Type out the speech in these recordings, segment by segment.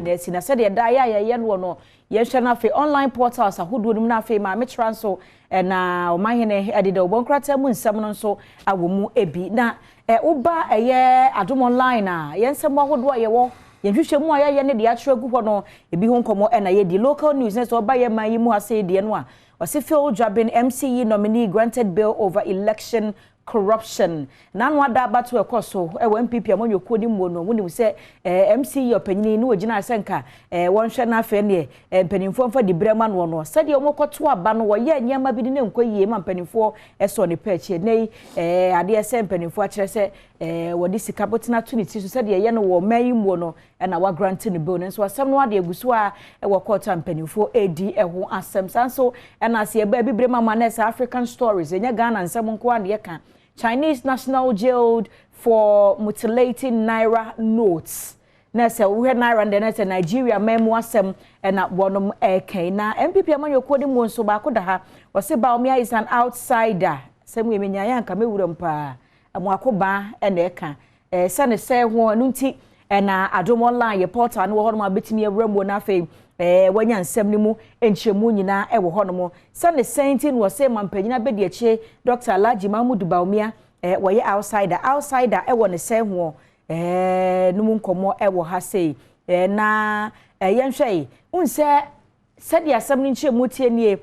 na si na said da ya ye no no ye hwe na fe online portals ahodo nim na fe ma me transo na o mahene edede obonkrata mu nsem no so awomu ebi na uba eye Adom online a ye nsem ahodo ye wo ye hwehwe mu a ye ne de atwe gu ho no ebi ho nkomo na ye di local news na so ba ye man yi mu ase de no a wasi Phil Jabin MCE nominee granted bail over election corruption. Nanu ada batu ekoso ewo MPP amonyoko ni mu no woni se MCE opanyini ni wogina asenka wonhwe na afa ne mpanimfo mfa di brema no no sade omokoto aba no wo ye nyama bi ne nkoyie ma mpanimfo eso ne peche nei ade ese mpanimfo a kire se wodi sika botina to ne ti so sade ye no wo mayi mu no na wa grant ne bill nso asem no ade eguso a ewo court mpanimfo edi eho asem sanso na se eba bi brema ma na African stories enya Ghana nsem nko ade ye kan Chinese national jailed for mutilating naira notes. Nese we naira and nese Nigeria memo asem na wonom eken na MPP amanyoko di mu nso ba ko da ha wose Baumia is an outsider. Sem we menya yanka mewuram pa amoakoba na eka se ne se ho anu nti na Adom online portal no ho no abetimi awram na afei wanya nsem ni mu enchemu nyina wo hono sane sentin wo se mampanyina bedi eche Dr. Alhaji Mahmoud Baumia wo ye outsider wo ne se ho numu nkomo wo ha sei na yenhwe unse sade asem ni nchemu tie nie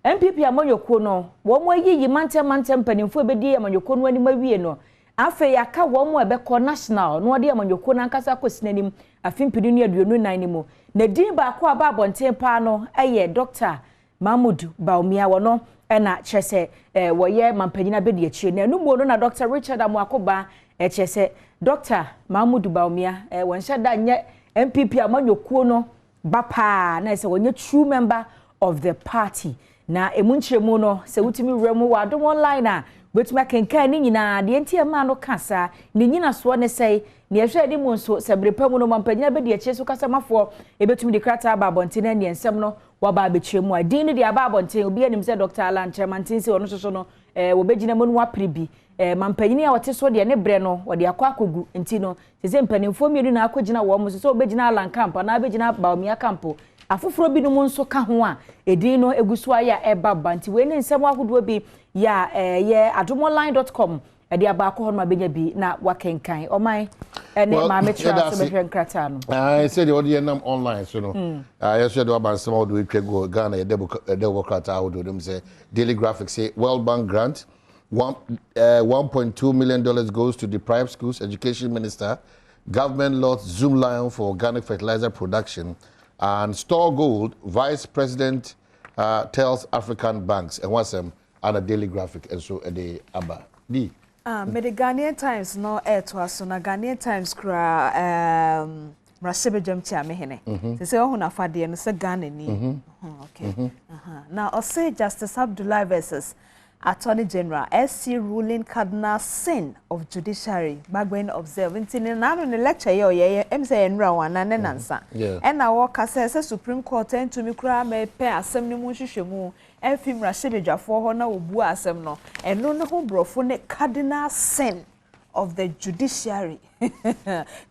MPP amanyoko no wo mo yiyi mantem panimfo bedi amanyoko no ani mawie no afa yaka wo mo ebeko national no de amanyoko na nkasa kosinanim afimpidi no aduonu nan ni mu na din ba ko aba bonten pa no eye Dr. Mahmoud Baumia wono na chese wo ye mampanyina bedi achie na numu no na Dr. Richard Amoakoba chese Dr. Mahmoud Baumia wonhye da nye MPP amanyoko no bapa na se wonye true member of the party na emunchiremu no se wutimi wremu wa Adom online a betuma kenkan ni nyina de entie ma no kasa ni nyina so ne sei ne ehwe de mu nso se brepamu no mampanyina be de achie so kasa mafo ebetumi de krata aba bonten ne ensem no wa ba bechiremu adin ni de aba bonten obi anim se Dr. Alan Chairman se ono so no wo begina mu no apribi mampanyina a wote so de ne bre no wo de akwakogu enti no se mpanimfo mienu na akogina wo mu so obegina Alan camp na abegina Baumia camp afufuro bi no mu nso ka ho a edin no eguso aya eba banti we ne nsem ahodo bi ya ye adomonline.com edi abako ho ma benya bi na wakenkan oman ene ma metra so behwe nkrata no I said the audio nam online so no I said about some of the go Ghana e debo krata ahodo dem say Daily Graphic say World Bank grant $1.2 million goes to deprived schools education minister government lost Zoom Lion for organic fertilizer production and store gold vice president tells African banks and what's and a Daily Graphic and so the aba di me the Ghanaian Times no to us na Ghanaian Times kra rasebe jamtia me hene say ho na fade no say Ghana ni okay now I say Justice Abdullah versus Attorney General SC ruling cardinal sin of judiciary bagwen observing na no lecture ye say enra wana ne nansa and na wo kase say Supreme Court to me kura me pe asem ni mu hwehwemu enfim rashebedwafo ho na obu asem no eno ne ho brofo ne cardinal sin of the judiciary.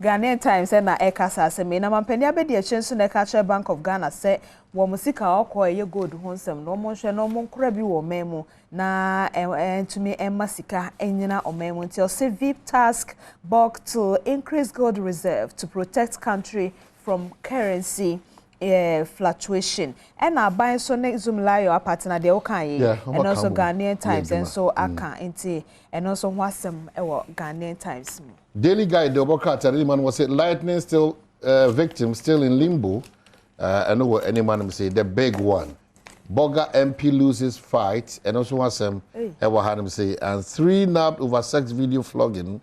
Ghanaian Times na ekasa asem na mampani abedi echenso na Cultural Bank of Ghana say wo musika okọ ye gold ho nsem no mo hwe no mo nkura bi wo memu na entumi emasika enyina omemu until say VIP task bulk to increase gold reserve to protect country from currency fluctuation and na buy so ne Zoom Lion partner de okan ye and also Ghanaian Times and so aka enti and also wasem ewo Ghanaian Times. Daily Guide the Obokata man was it lightning still victim still in limbo I know what any man say the big one Boga MP loses fight and also wasem ewo had him say and 3 nabbed over sex video flogging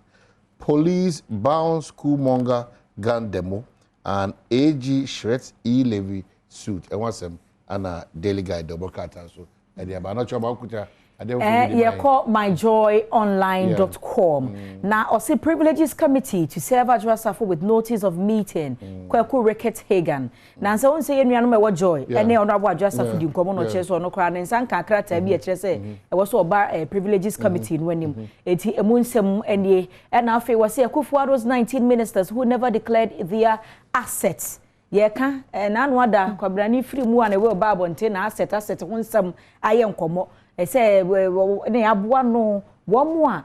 police bound schoolmonger gun demo and AG shreds E-Levy suit and what's them and a Daily Guide double cut so and the not sure about kuta you call myjoyonline.com now also privileges committee to serve Adwasafo with notice of meeting Kwaku Ricketts Hagan now so on say no me joy and honorable Adwasafo di nkomo no che so no kra ne nsan kakrata bi e kire say e was oba privileges committee no anim eti emunsem enie and afei was say Akufo-Addo's 19 ministers who never declared their assets ye ka na anu ada kwabrani free mu an we ba bonte na asset ho nsam aye nkomo say ne aboa no wo mu a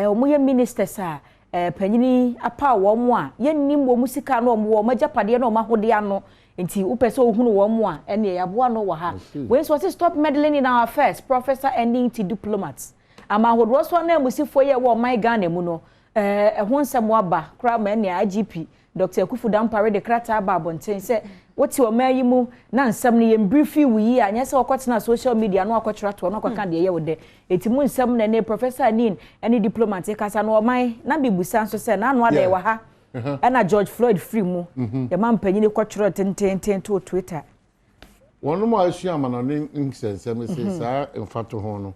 omo ye ministers a panyini apa wo mu a ye nnim wo musika no wo magapade no mahode ano nti upese ohunu wo mu a ene aboa no wo ha we so stop meddling in our affairs professor ending to diplomats ama hodo so na musifo ye wo my Ghana mu no ho nsam aba kra ma ene IGP Dr. Kufu Dampare de krata aba bonten se woti o mayi mu na nsam ne yem briefi wi anya se okotena social media no akokyera to no akoka de ye wo de eti mu nsam na ne professor nin any diplomat e kasa no man na bibusa nso se na anu ada e wa ha na George Floyd free mu e man panyine kokyera tenten to Twitter wono ma asu amana ne nsensem se sa mfato ho no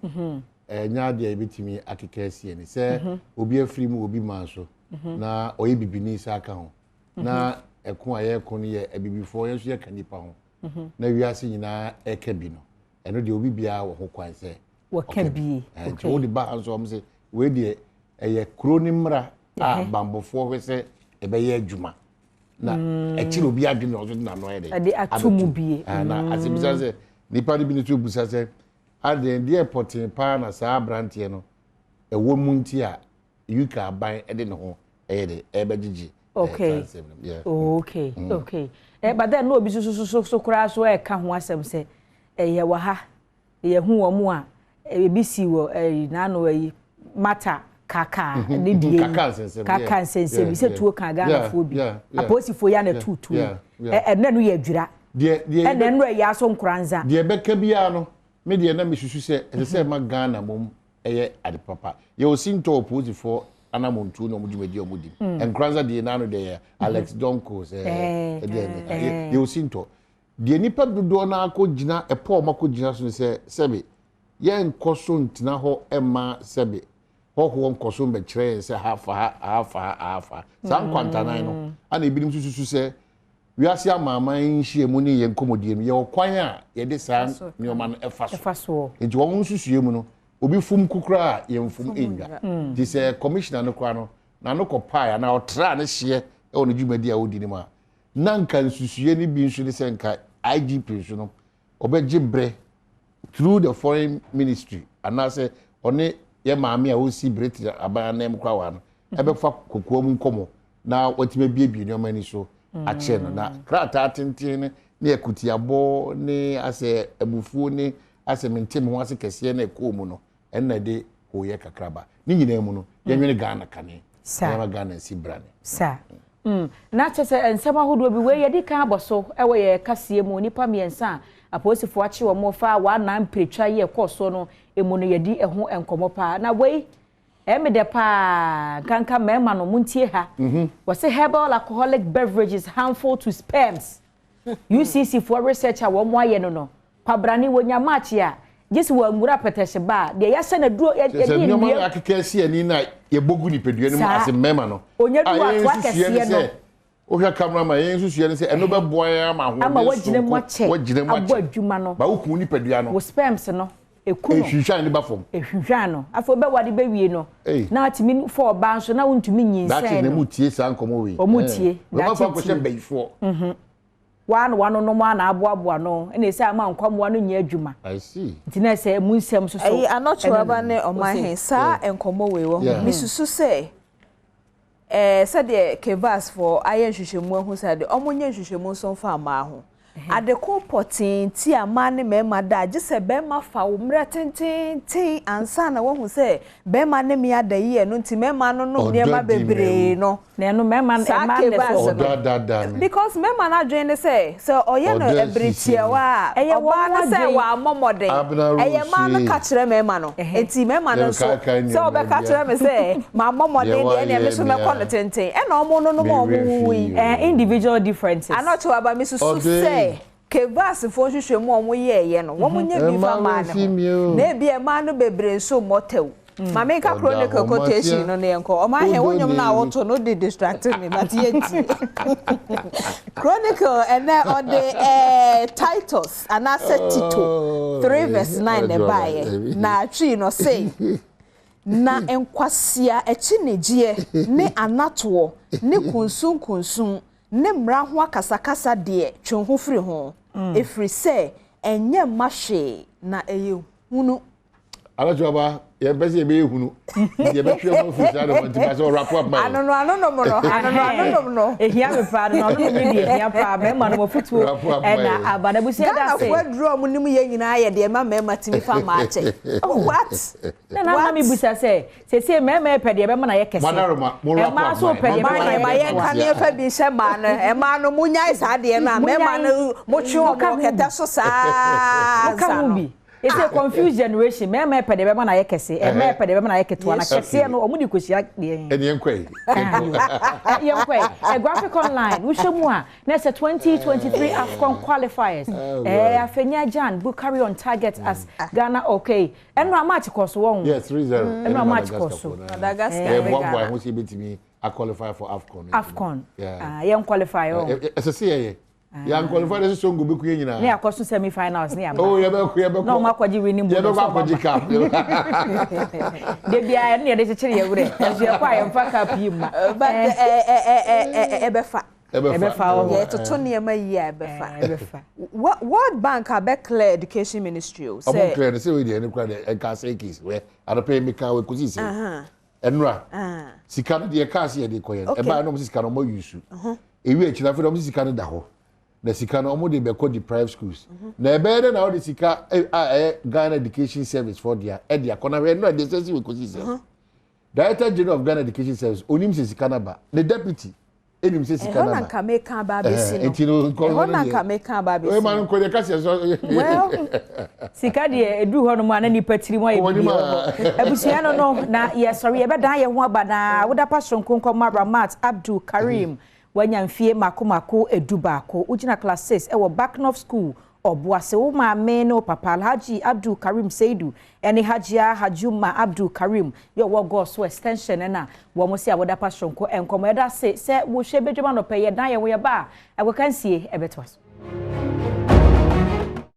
nya de ebitimi akekasi ni se obi afiri mu obi manso na oye bibini sa aka ho na ekun aye kun ye ebibifo ye so ye kanipa ho na wiase nyina eka bi no eno de obi bia wo ho kwan se wo ka bi okay wo de ba anso am se we de eye kronimra a bambofo we se ebe ye adwuma na ekiri obi adwene ozo na no ye de ade atumu bie na asibisa se nipa de bi ni to busa se ade de airport pa na sa brantie no ewo munti a yuka ban ede ne ho de ebegigi okay okay okay but then no obi so kura so e ka ho asem se ye wa ha ye hu wo mu a ebi si wo na no yi mata kaka ne die kaka sense bi se tuo kan Ghana fo bi aposifo ya na tutu na no ye adwira de na no ya so nkranza de beka bia no me de na me susu se ma Ghana mom eye ade papa ye osinto oposifo anamontu no mudumedi omudi enkranza de na no de Alex Donko se ye osinto de nipa dodo na akogina epo makogina so se sebe ye nkoso ntina ho ema sebe ho nkoso be kire se hafa san kwantanan no ana ebinim susu se wiase amama nhie mu ne ye nkomodie mu ye okwan a ye de san nyoma no efa so enti wo nsusue mu no obi fum kukura ye mfum enga ti se commissioner no kwa no na no kopa na otra ne hye e ono dwumadi a odi ni ma na nka nsusue ni bi nsu ne se nka IGP nsu no obeje bre through the foreign ministry anase one ye maame a osi British abanam kwa wa no ebefa kokoa mu nkomo na watime biebie ni omani so ache no na krata tenten ne ekutiabo ne ase ebufu ne ase mentem ho ase kese na ekomu no enna de hoye kakraba ni nyina mu no yenwene Ghana kane sa Ghana si brane sa na chese ensema hodo bi we yedi kan aboso ewe ye kasie mu nipa miensa aposifo achi wo mo fa wa na mpretwa ye koso no emu no yedi eho enkomo pa na we emede pa kanka mema no muntie ha wose herbal alcoholic beverages harmful to sperms UCC for researcher wo mo aye no kwabrani wonya match a gesi wo ngura peteshe ba de yase na duro ye di ni akekasi ani na ye bogu ni pedua ni ase mema no onya du atwa kese no ohia cameraman ye nsusuye ne se eno be boya ma ho ama wagine mo che abo adwuma no ba woku ni pedua no wo sperms no ekuno ehwihwan ni ba fom ehwihwan no afo be wade be wie no na atimi for ba nso na wontumi nyinsen that ne mutie san komo we omutie na fa ko che beifo wano no ma na aboaboa no ene se ama nkwamwa no nya adwuma I see ntina se mu nsem so ayi anochwa ba ne oman sa enkomo we wo misusu se se de kevas for ayen hwehwemu ahu sa de omonye hwehwemu so fa ma ho adeko potin ti ama ne mema da je se be ma fa wo mra tenten ansa na wo hu se be ma ne mi adayi e no nti mema no no ne ma bebre no na no mema da because mema na join say so oye no ebritie wa oba na say wa momode eye ma no ka kire mema no enti mema no so so be ka kire me say ma momode de ne me so me ko no tenten e na omo no mo wi individual differences anocho aba me so say kevas fo hwehwemu omo ye no wo munya bi fa ma no na bi e ma no bebre so motew mama ka chronicle quotation no ne enko o ma he wonyom na woto no de distracted me but yeti chronicle and on the titles and asset Tito 3:9 e bae na atwi no say na enkwasia echi negie ne anato ne kunsun ne mra ho akasakasa de twon ho firi ho efiri se enye mahwe na eye hunu Alajoba ye bese be hunu ye be twa mo fusa do man ti ba so wrap up my ano no ehia me pa no no me die ehia pa me ma no futu na abana busia da se wadro mu nim ye nyina ye de ma ma timi fa ma ache what na me busa se me pe de be ma na ye kese ma so pe de be ma ye kan ye fa bi se ma no e ma no munya isa de na me ma no mo twi o mo keta so sa ka mu bi it's a confused generation. Me pe de be ma na ye kese. Me pe de be ma na ye keto na kese no omudi kosia de. Enyenkwai. Enyenkwai. A graphic online. We show mu a na say 2023 AFCON qualifiers. Afenya Jan will carry on target as Ghana okay. And no match course won. Yes, 3-0. And no match course. Madagascar. One boy who see betimi a qualify for AFCON. AFCON. Yeah. Young qualify oh. As a say Young qualified as so go be queen na. Na akoso semi-finals ni aba. Oh, ye be no makwaji winning bonus. Ye be makwaji cup. De bia na ye de chire ye wure. Azu ye kwa ye mfa cup yi ma. But ebefa. Ebefa. Yeah, to turn ye ma yi ebefa. World Bank have clear education ministry o. Say clear say we dey any clear e ka say case we adope me ka we kuzi say. Enra. Sika no de ka say dey koyen. E ba no mo sika no mo use. Ewi e chira fe no mo sika no da ho. Na sika no omo de be call the private schools na ebe de na all the sika Ghana Education Service for dia dia kona we no dey say we kosi say Director General of Ghana Education Service onim say sika na ba the deputy enim say sika na ba na ka make ba be si no etino ko na ka make ba be si we man ko de ka say well sika de edu ho no ma na nipa tiri mo ye bi abusia no na ye sorry ye be dan ye ho aba na woda pastor nkonko Mabramat Abdul Karim wanyamfie makomako edubako ugina class 6 ewo Backnoff School obuase wo ma me no papa Alhaji Abdul Karim Seidu ene Hajia Hajuma Abdul Karim yo wo go so extension na wo mo se awoda passion ko enkomo eda se wo hwe bedwuma no peye dan ye wo ye ba e wo kan sie ebetwas